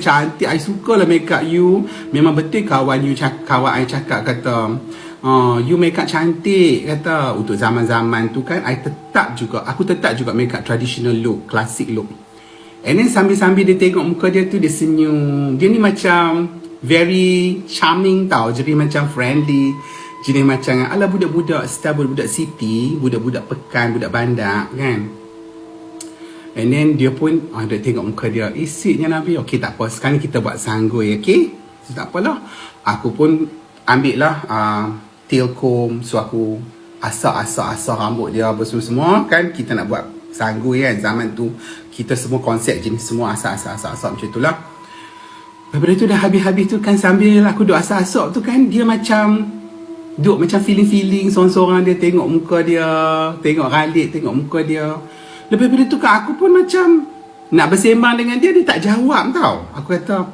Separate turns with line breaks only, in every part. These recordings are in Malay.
cantik, I suka lah make up you. Memang betul kawan I cakap kata you make up cantik kata. Untuk zaman-zaman tu kan aku tetap juga make up traditional look, classic look. And then sambil-sambil dia tengok muka dia tu, dia senyum. Dia ni macam very charming tau. Jadi macam friendly. Jadi macam ala budak-budak style, budak-budak city, budak-budak pekan, budak bandar kan. And then dia pun dia tengok muka dia, siknya Nabi. Okay, tak apa, sekarang kita buat sanggui. Okay, so, tak apalah. Aku pun ambil lah tail comb. So aku asak rambut dia apa semua kan. Kita nak buat sanggui kan. Zaman tu kita semua konsep jenis semua asak macam tu lah. Lepas tu dah habis-habis tu kan, sambil aku duk asak-asak tu kan, dia macam duk macam feeling sorang-sorang. Dia tengok muka dia, tengok ralik, tengok muka dia. Lepas tu kan aku pun macam nak bersembang dengan dia, dia tak jawab tau. Aku kata,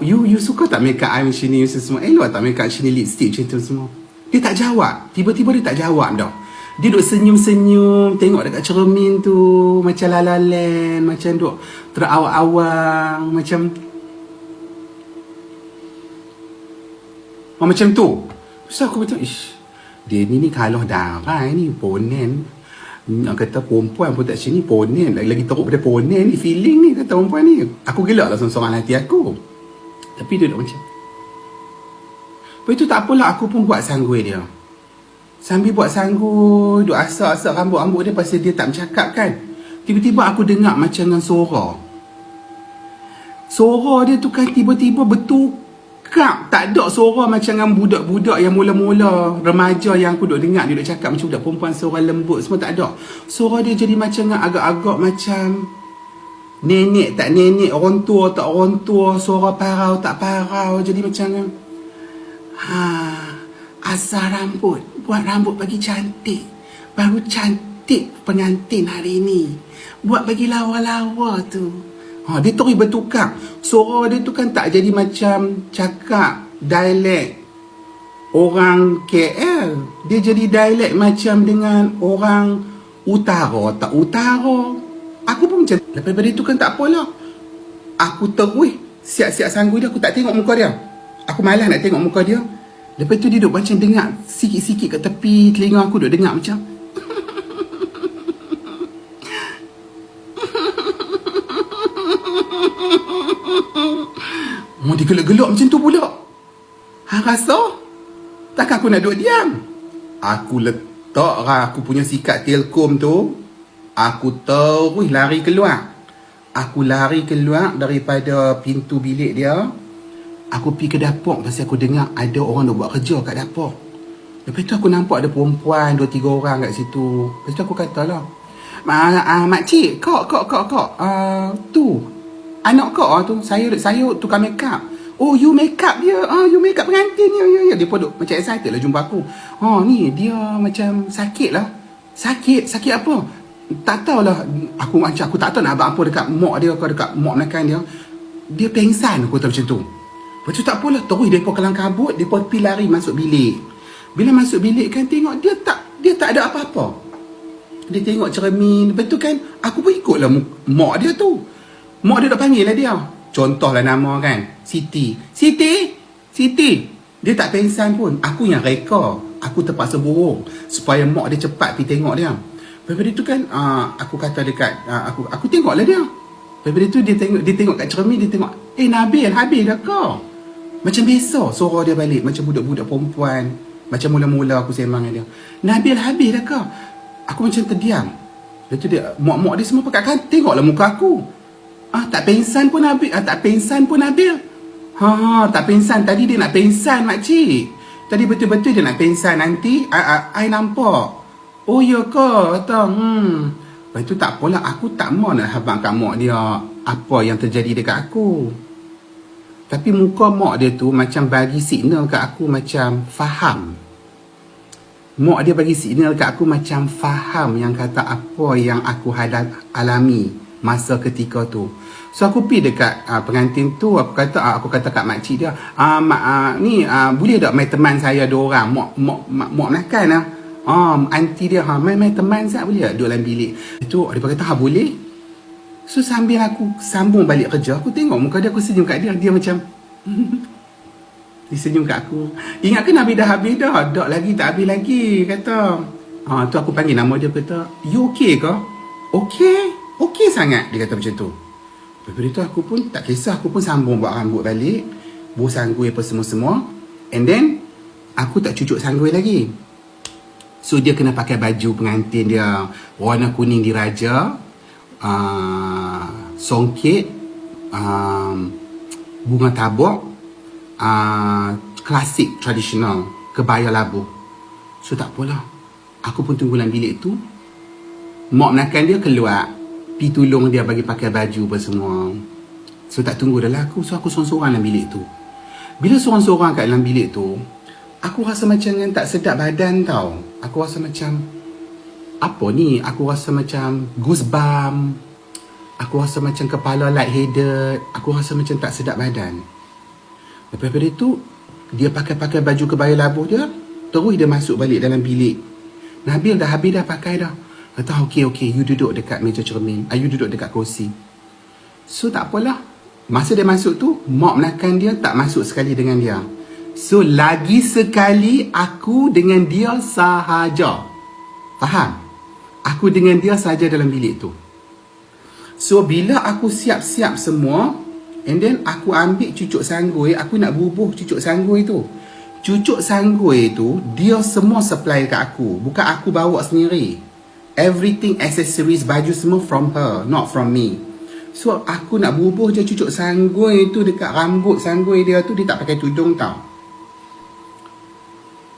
you suka tak make up I macam ni semua? Elok tak make up macam ni, lipstick macam tu semua? Dia tak jawab. Tiba-tiba dia tak jawab dah. Dia duk senyum-senyum, tengok dekat cermin tu, macam lalalan, macam duk terawang-awang, macam macam tu. So aku kata, dia ni kalau darah ni ponen. Nak kata perempuan pun tak macam ni, ponen. Lagi teruk pada ponen ni, feeling ni kata perempuan ni. Aku gelak lah seorang-seorang hati aku. Tapi dia duduk macam. Lepas tu tak apalah, aku pun buat sanggui dia. Sambil buat sanggui, duk asak-asak rambut-rambut dia pasal dia tak bercakap kan. Tiba-tiba aku dengar macam dengan suara. Suara dia tu kan tiba-tiba bertukar. Tak ada suara macam dengan budak-budak yang mula-mula remaja yang aku duk dengar. Dia duk cakap macam budak perempuan, suara lembut semua tak ada. Suara dia jadi macam agak-agak macam nenek tak nenek, orang tua tak orang tua, suara parau tak parau. Jadi macam asal rambut, buat rambut bagi cantik. Baru cantik pengantin hari ni. Buat bagi lawa-lawa tu. Dia terus bertukar. Suara dia tu kan tak jadi macam cakap dialek orang KL. Dia jadi dialek macam dengan orang utara. Tak utara. Aku pun macam, lepas daripada tu kan tak apalah. Aku terus siap-siap sanggui dia. Aku tak tengok muka dia. Aku malas nak tengok muka dia. Lepas tu dia duduk macam dengar sikit-sikit kat tepi telinga aku, duduk dengar macam dia gelak-gelak macam tu pula. Rasa takkan aku nak duduk diam. Aku letak aku punya sikat tail comb tu. Aku terus lari keluar. Aku lari keluar daripada pintu bilik dia. Aku pergi ke dapur pasal aku dengar ada orang dah buat kerja kat dapur. Lepas tu aku nampak ada perempuan 2-3 orang kat situ. Lepas tu aku katalah, makcik, kok tu anak kau tu, saya tukang make up. Oh, you make up dia. You make up pengantin. Ya. Dia pun macam excited lah jumpa aku. Ni dia macam sakit lah. Sakit apa? Tak tahulah. Aku tak tahu nak abang apa dekat mak dia ke dekat mak menakan dia. Dia pengsan, aku tahu macam tu. Lepas tu tak apalah. Terus dia kelang kabut. Dia pergi lari masuk bilik. Bila masuk bilik kan, tengok dia tak ada apa-apa. Dia tengok cermin. Lepas tu kan, aku pun ikutlah mak dia tu. Mak dia dah panggil lah dia. Contohlah nama kan, Siti. Dia tak pengsan pun. Aku yang reka. Aku terpaksa burung supaya mak dia cepat pergi tengok dia. Lepas tu kan, aku kata dekat aku tengok lah dia. Lepas tu dia tengok kat cermin. Dia tengok, Nabil, habis dah kau. Macam biasa suara dia balik. Macam budak-budak perempuan. Macam mula-mula aku sembang dengan dia. Nabil, habis dah kau. Aku macam terdiam. Lepas tu dia, mak-mak dia semua pekat kan. Tengoklah muka aku. Tak pengsan pun Nabil. Tak pengsan. Tadi dia nak pengsan, makcik. Tadi betul-betul dia nak pengsan. Nanti I nampak. Oh ya ke? Kata lepas tu tak apalah. Aku tak mau nak habang kat mak dia apa yang terjadi dekat aku. Tapi muka mak dia tu macam bagi signal kat aku macam faham. Mak dia bagi signal kat aku macam faham yang kata apa yang aku alami masa ketika tu. So aku pergi dekat pengantin tu. Aku kata kat makcik dia, ni boleh tak main teman saya 2 orang, mak menakan lah. Aunty dia, main teman saya boleh tak duduk dalam bilik. Itu dia kata boleh. So sambil aku sambung balik kerja, aku tengok muka dia, aku senyum kat dia. Dia macam dia senyum kat aku. Ingat ke Nabi dah habis dah? Tak lagi, tak habis lagi. Kata, tu aku panggil nama dia, kata, you okay ke? Okay? Okay sangat. Dia kata macam tu. Lepas itu aku pun tak kisah, aku pun sambung buat rambut balik, buh sanggui apa semua-semua. And then aku tak cucuk sanggui lagi. So dia kena pakai baju pengantin dia warna kuning diraja, songket, bunga tabuk, klasik tradisional, kebaya labuh. So tak apalah, aku pun tunggu dalam bilik tu. Mak menakan dia keluar, pi tolong dia bagi pakai baju apa semua. So tak tunggu dah lah aku. So aku sorang-sorang dalam bilik tu. Bila sorang-sorang kat dalam bilik tu, aku rasa macam yang tak sedap badan tau. Aku rasa macam, apa ni? Aku rasa macam goosebump. Aku rasa macam kepala light-headed. Aku rasa macam tak sedap badan. Lepas pada itu, dia pakai baju kebaya labuh dia. Terus dia masuk balik dalam bilik. Nabil dah habis dah pakai dah. Kata, okay, you duduk dekat meja cermin. You duduk dekat kursi. So tak apalah. Masa dia masuk tu, mak menakan dia tak masuk sekali dengan dia. So lagi sekali aku dengan dia sahaja. Faham? Aku dengan dia sahaja dalam bilik tu. So bila aku siap-siap semua, and then aku ambil cucuk sanggui, aku nak bubuh cucuk sanggui tu. Cucuk sanggui tu, dia semua supply kat aku. Bukan aku bawa sendiri. Everything, accessories, baju semua from her, not from me. So aku nak bubuh je cucuk sanggui tu dekat rambut sanggui dia tu. Dia tak pakai tudung tau.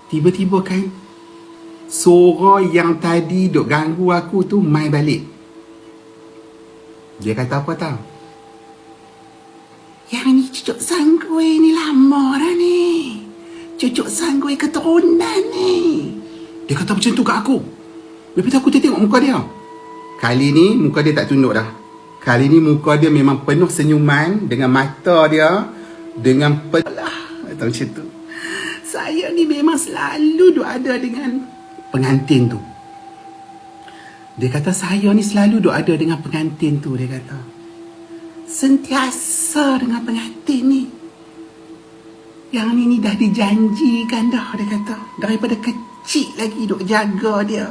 Tiba-tiba kan, suara yang tadi duk ganggu aku tu mai balik. Dia kata apa tau? Yang ni cucuk sanggui ni lama dah ni. Cucuk sanggui keturunan ni. Dia kata macam tu kat aku. Lepas tu aku tengok muka dia. Kali ni muka dia tak tunduk dah. Kali ni muka dia memang penuh senyuman. Dengan mata dia, dengan pelah. Atau macam tu. Saya ni memang selalu duk ada dengan pengantin tu. Dia kata saya ni selalu duk ada dengan pengantin tu. Dia kata sentiasa dengan pengantin ni. Yang ni dah dijanjikan dah. Dia kata daripada kecil lagi duk jaga dia.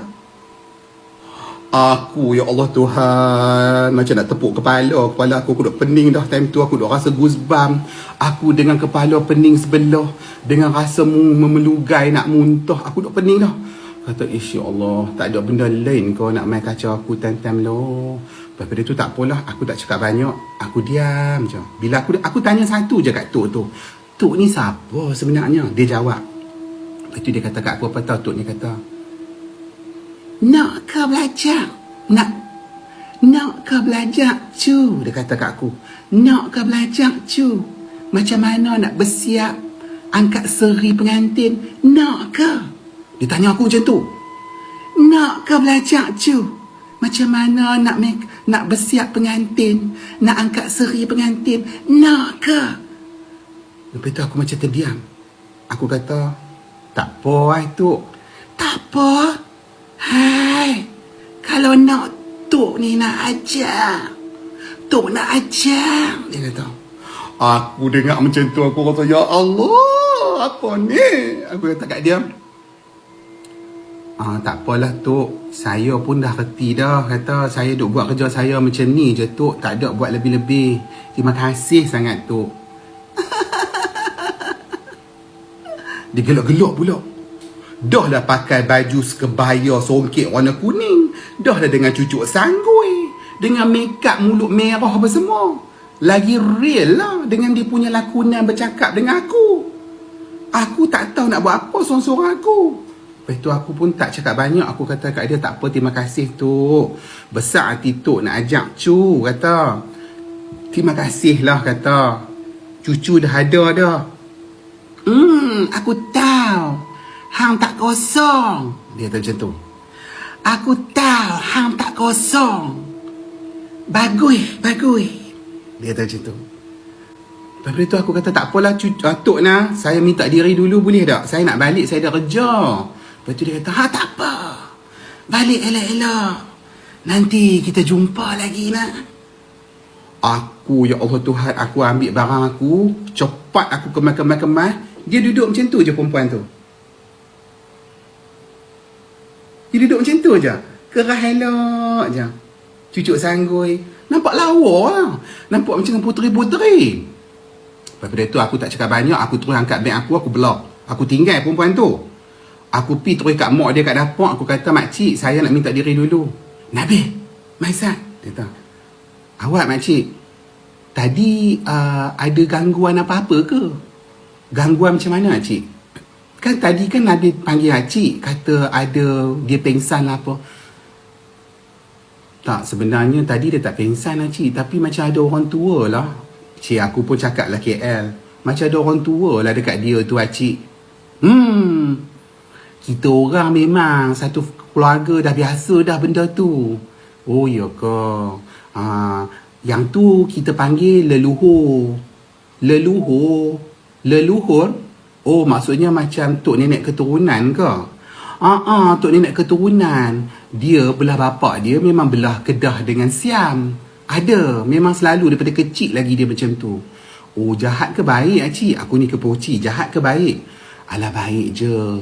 Aku, ya Allah Tuhan, macam nak tepuk kepala. Kepala aku duk pening dah. Time tu aku duk rasa goosebump. Aku dengan kepala pening sebelah, dengan rasa memelugai nak muntah. Aku duk pening dah. Kata, ya Allah, tak ada benda lain kau nak main kacau aku time-time lo. Lepas pada tu tak apalah, aku tak cakap banyak. Aku diam je. Bila aku tanya satu je kat Tok tu. Tok ni siapa sebenarnya? Dia jawab. Lepas tu dia kata kat aku, apa tahu Tok ni kata, nak ke belajar? Nak ke belajar cu? Dia kata kat aku, nak ke belajar cu? Macam mana nak bersiap angkat seri pengantin? Nak ke? Dia tanya aku macam tu. Nak ke belajar cu? Macam mana nak bersiap pengantin? Nak angkat seri pengantin? Nak ke? Lepas tu aku macam terdiam. Aku kata, tak apa Tok. Tak apa. Hai, kalau nak Tok ni nak ajar. Tok nak ajar. Dia kata. Aku dengar macam tu, aku kata, ya Allah, apa ni? Aku kata kat dia, tak apalah Tok, saya pun dah reti dah. Kata saya duk buat kerja saya macam ni je Tok, tak ada buat lebih-lebih. Terima kasih sangat Tok. Dia gelak-gelak pula. Dah dah pakai baju kebaya songket warna kuning. Dah dah dengan cucuk sanggui, dengan make-up mulut merah apa semua. Lagi real lah dengan dia punya lakonan bercakap dengan aku. Aku tak tahu nak buat apa sorang-sorang aku. Lepas tu aku pun tak cakap banyak. Aku kata kat dia, tak apa, terima kasih Tok. Besar hati Tok nak ajak cu. Kata, terima kasih lah kata. Cucu dah ada dah. Aku tahu. Hang tak kosong. Dia kata macam tu. Aku tahu hang tak kosong. Bagus. Dia kata macam tu. Lepas tu aku kata, tak apalah Tok nah, saya minta diri dulu boleh tak? Saya nak balik, saya dah kerja. Lepas tu dia kata, tak apa. Balik elok-elok. Nanti kita jumpa lagi nak. Aku, ya Allah Tuhan, aku ambil barang aku, cepat aku kemas. Dia duduk macam tu je perempuan tu. Dia duduk macam tu je. Kerah elok je. Cucuk sanggui. Nampak lawa lah. Nampak macam puteri-puteri. Lepas tu aku tak cakap banyak. Aku terus angkat beg aku block. Aku tinggal perempuan tu. Aku pergi terus kat mak dia kat dapur. Aku kata, makcik, saya nak minta diri dulu. Nabil, Maizat. Dia kata, awak makcik, tadi ada gangguan apa-apa ke? Gangguan macam mana cik? Kan tadi kan Nabil panggil cik, kata ada dia pengsan lah apa. Tak, sebenarnya tadi dia tak pengsan lah cik, tapi macam ada orang tua lah. Cik, aku pun cakap lah KL, macam ada orang tua lah dekat dia tu cik. Kita orang memang satu keluarga dah biasa dah benda tu. Oh ya ke? Yang tu kita panggil leluhur. Leluhur? Oh, maksudnya macam tok nenek keturunan ke? Tok nenek keturunan. Dia belah bapak dia memang belah Kedah dengan Siam. Ada, memang selalu daripada kecil lagi dia macam tu. Oh, jahat ke baik cik? Aku ni kepoci, jahat ke baik? Alah, baik je.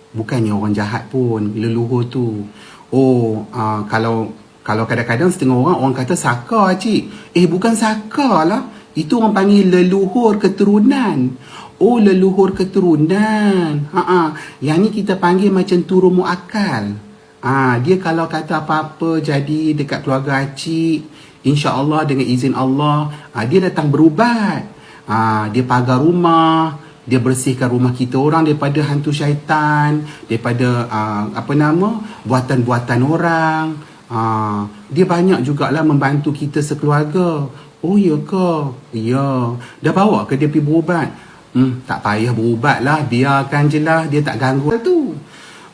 Bukannya orang jahat pun, leluhur tu. Oh, kalau kadang-kadang setengah orang kata saka cik. Bukan saka lah. Itu orang panggil leluhur keturunan. Oh, leluhur keturunan. Yang ni kita panggil macam turun muakal. Dia kalau kata apa-apa jadi dekat keluarga cik, insya-Allah dengan izin Allah, dia datang berubat. Dia pagar rumah, dia bersihkan rumah kita orang daripada hantu syaitan, daripada buatan-buatan orang. Dia banyak jugalah membantu kita sekeluarga. Oh ya ke? Ya. Dah bawa ke dia pergi berubat? Tak payah berubat lah, biarkan je lah, dia tak ganggu tu.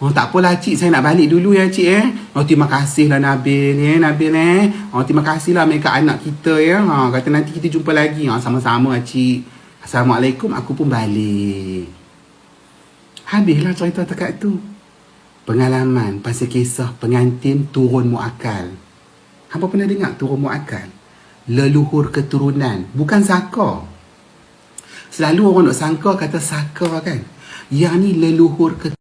Tak apalah cik, saya nak balik dulu ya cik terima kasih lah Nabil terima kasih lah mereka anak kita kata nanti kita jumpa lagi. Sama-sama cik. Assalamualaikum, aku pun balik. Habislah cerita dekat tu. Pengalaman pasal kisah pengantin turun muakal. Hampa pernah dengar turun muakal? Leluhur keturunan, bukan saka. Selalu orang nak sangka kata saka kan. Yang ni leluhur keturunan.